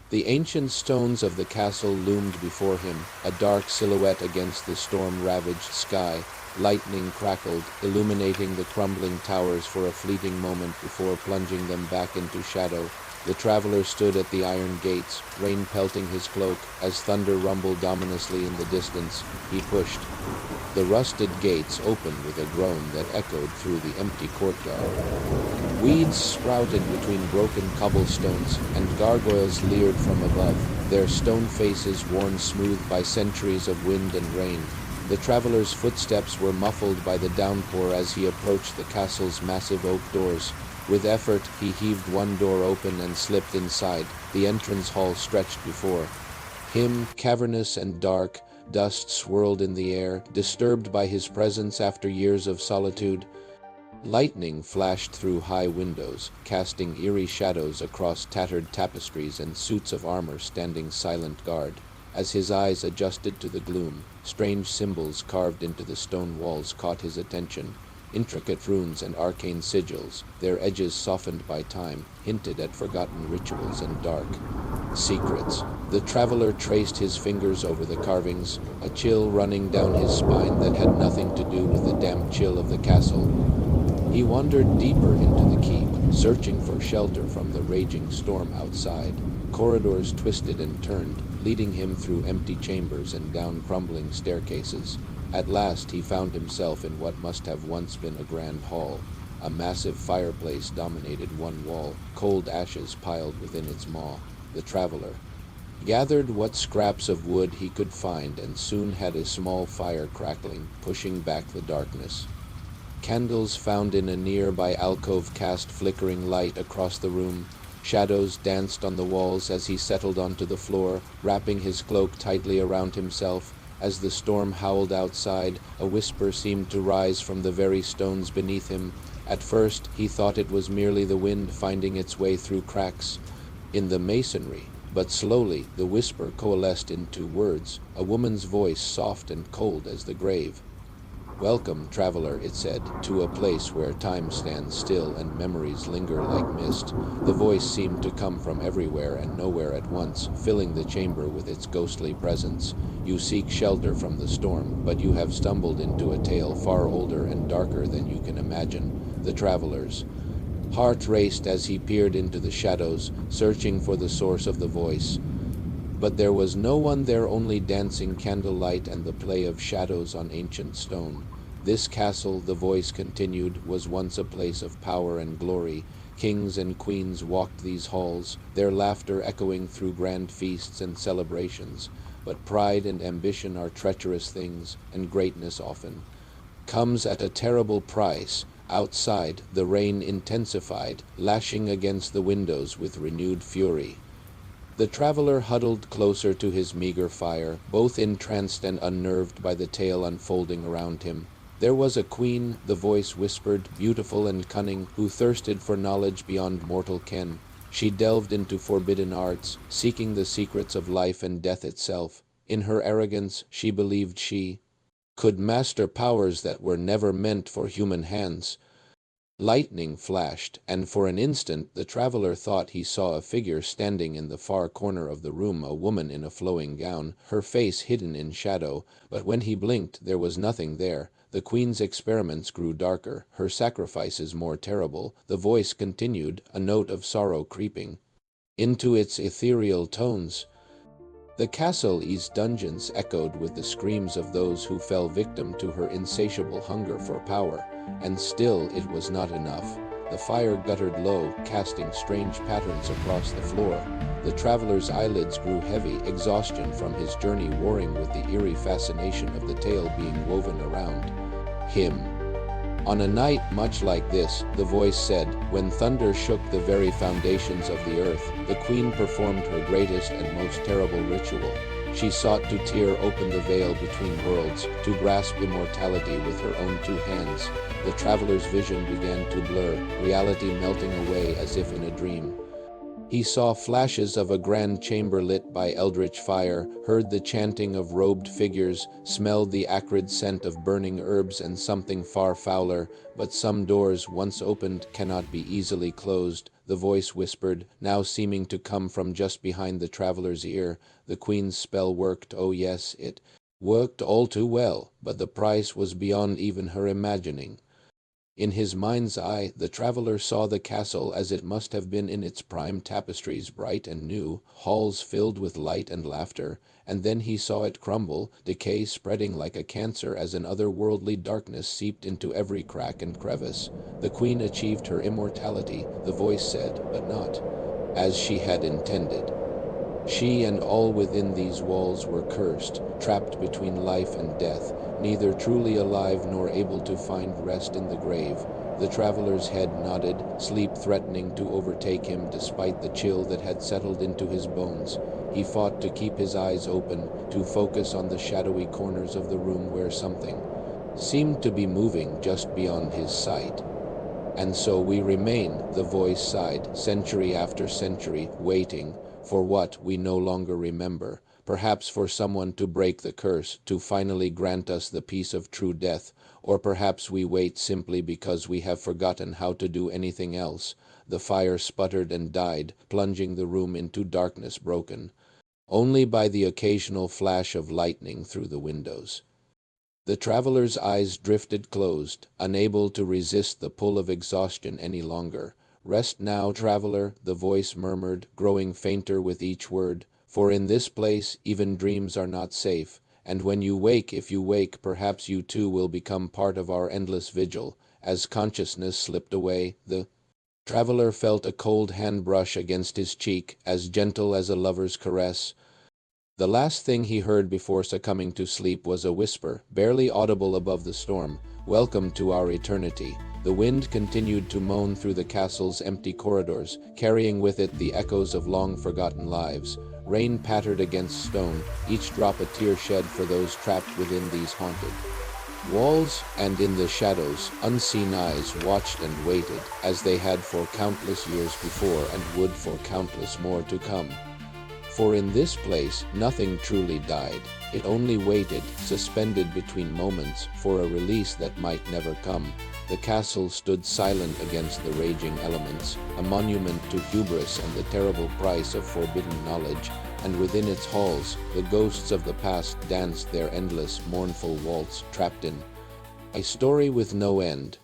The ancient stones of the castle loomed before him, a dark silhouette against the storm-ravaged sky. Lightning crackled, illuminating the crumbling towers for a fleeting moment before plunging them back into shadow. The traveler stood at the iron gates, rain pelting his cloak. As thunder rumbled ominously in the distance, he pushed. The rusted gates opened with a groan that echoed through the empty courtyard. Weeds sprouted between broken cobblestones, and gargoyles leered from above, their stone faces worn smooth by centuries of wind and rain. The traveler's footsteps were muffled by the downpour as he approached the castle's massive oak doors. With effort, he heaved one door open and slipped inside. The entrance hall stretched before him, cavernous and dark. Dust swirled in the air, disturbed by his presence after years of solitude. Lightning flashed through high windows, casting eerie shadows across tattered tapestries and suits of armor standing silent guard. As his eyes adjusted to the gloom, strange symbols carved into the stone walls caught his attention. Intricate runes and arcane sigils, their edges softened by time, hinted at forgotten rituals and dark secrets. The traveler traced his fingers over the carvings, a chill running down his spine that had nothing to do with the damp chill of the castle. He wandered deeper into the keep, searching for shelter from the raging storm outside. Corridors twisted and turned, leading him through empty chambers and down crumbling staircases. At last he found himself in what must have once been a grand hall. A massive fireplace dominated one wall, cold ashes piled within its maw. The traveler gathered what scraps of wood he could find and soon had a small fire crackling, pushing back the darkness. Candles found in a nearby alcove cast flickering light across the room. Shadows danced on the walls as he settled onto the floor, wrapping his cloak tightly around himself. As the storm howled outside, a whisper seemed to rise from the very stones beneath him. At first, he thought it was merely the wind finding its way through cracks in the masonry, but slowly the whisper coalesced into words, a woman's voice soft and cold as the grave. "Welcome, traveler," it said, "to a place where time stands still and memories linger like mist." The voice seemed to come from everywhere and nowhere at once, filling the chamber with its ghostly presence. "You seek shelter from the storm, but you have stumbled into a tale far older and darker than you can imagine." The traveler's heart raced as he peered into the shadows, searching for the source of the voice. But there was no one there, only dancing candlelight and the play of shadows on ancient stone. "This castle," the voice continued, "was once a place of power and glory. Kings and queens walked these halls, their laughter echoing through grand feasts and celebrations. But pride and ambition are treacherous things, and greatness often comes at a terrible price." Outside, the rain intensified, lashing against the windows with renewed fury. The traveler huddled closer to his meager fire, both entranced and unnerved by the tale unfolding around him. "There was a queen," the voice whispered, "beautiful and cunning, who thirsted for knowledge beyond mortal ken. She delved into forbidden arts, seeking the secrets of life and death itself. In her arrogance, she believed she could master powers that were never meant for human hands." Lightning flashed, and for an instant the traveler thought he saw a figure standing in the far corner of the room, a woman in a flowing gown, her face hidden in shadow. But when he blinked, there was nothing there. The queen's experiments grew darker, her sacrifices more terrible. The voice continued, a note of sorrow creeping into its ethereal tones. The castle's dungeons echoed with the screams of those who fell victim to her insatiable hunger for power. And still it was not enough. The fire guttered low, casting strange patterns across the floor. The traveler's eyelids grew heavy, exhaustion from his journey warring with the eerie fascination of the tale being woven around him. "On a night much like this," the voice said, "when thunder shook the very foundations of the earth, the queen performed her greatest and most terrible ritual. She sought to tear open the veil between worlds, to grasp immortality with her own two hands." The traveler's vision began to blur, reality melting away as if in a dream. He saw flashes of a grand chamber lit by eldritch fire, heard the chanting of robed figures, smelled the acrid scent of burning herbs and something far fouler. But some doors, once opened, cannot be easily closed. the voice whispered, now seeming to come from just behind the traveler's ear. The queen's spell worked, oh yes, it worked all too well, but the price was beyond even her imagining. In his mind's eye, the traveler saw the castle as it must have been in its prime, tapestries bright and new, halls filled with light and laughter, and then he saw it crumble, decay spreading like a cancer as an otherworldly darkness seeped into every crack and crevice. The queen achieved her immortality, the voice said, but not as she had intended. She and all within these walls were cursed, trapped between life and death, neither truly alive nor able to find rest in the grave. The traveler's head nodded, sleep threatening to overtake him despite the chill that had settled into his bones. He fought to keep his eyes open, to focus on the shadowy corners of the room where something seemed to be moving just beyond his sight. And so we remain, the voice sighed, century after century, waiting for what we no longer remember, perhaps for someone to break the curse, to finally grant us the peace of true death, or perhaps we wait simply because we have forgotten how to do anything else. The fire sputtered and died, plunging the room into darkness broken only by the occasional flash of lightning through the windows. The traveler's eyes drifted closed, unable to resist the pull of exhaustion any longer. Rest now, traveler, the voice murmured, growing fainter with each word, for in this place even dreams are not safe, and when you wake, if you wake, perhaps you too will become part of our endless vigil. As consciousness slipped away, the traveler felt a cold hand brush against his cheek, as gentle as a lover's caress. The last thing he heard before succumbing to sleep was a whisper, barely audible above the storm, "Welcome to our eternity." The wind continued to moan through the castle's empty corridors, carrying with it the echoes of long-forgotten lives. Rain pattered against stone, each drop a tear shed for those trapped within these haunted walls, and in the shadows, unseen eyes watched and waited, as they had for countless years before and would for countless more to come. For in this place, nothing truly died. It only waited, suspended between moments, for a release that might never come. The castle stood silent against the raging elements, a monument to hubris and the terrible price of forbidden knowledge, and within its halls, the ghosts of the past danced their endless, mournful waltz, trapped in a story with no end.